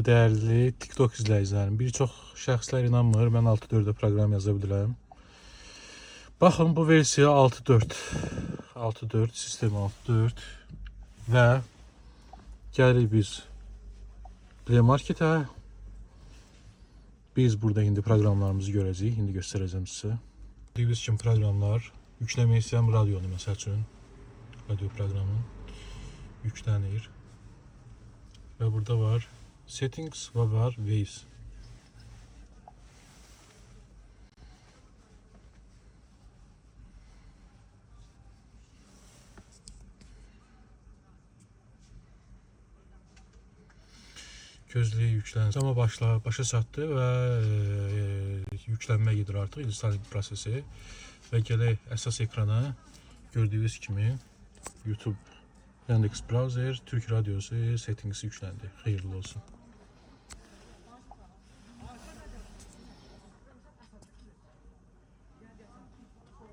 Değerli TikTok izləyicilərim, bir çox şəxslər inanmır, mən 6.4-də proqram yaza bilirəm. Baxın, bu versiya 6.4. 6.4, sistem 6.4 və gəlirik biz Play Marketə. Biz burada indi proqramlarımızı görəcəyik, indi göstərəcəm sizə. Gördüyünüz kimi proqramlar, yükləmək istəyirəm radionu məsəl üçün, radio proqramı yüklənir və burada var Settings ve var Waves. Gözlüğü yüklensin ama başa çatdı ve yüklənmə gedir artıq install prosesi və gələk əsas ekrana. Gördüyünüz kimi YouTube, Yandex Browser, Türk Radyosu, Settings yükləndi. Xeyirli olsun.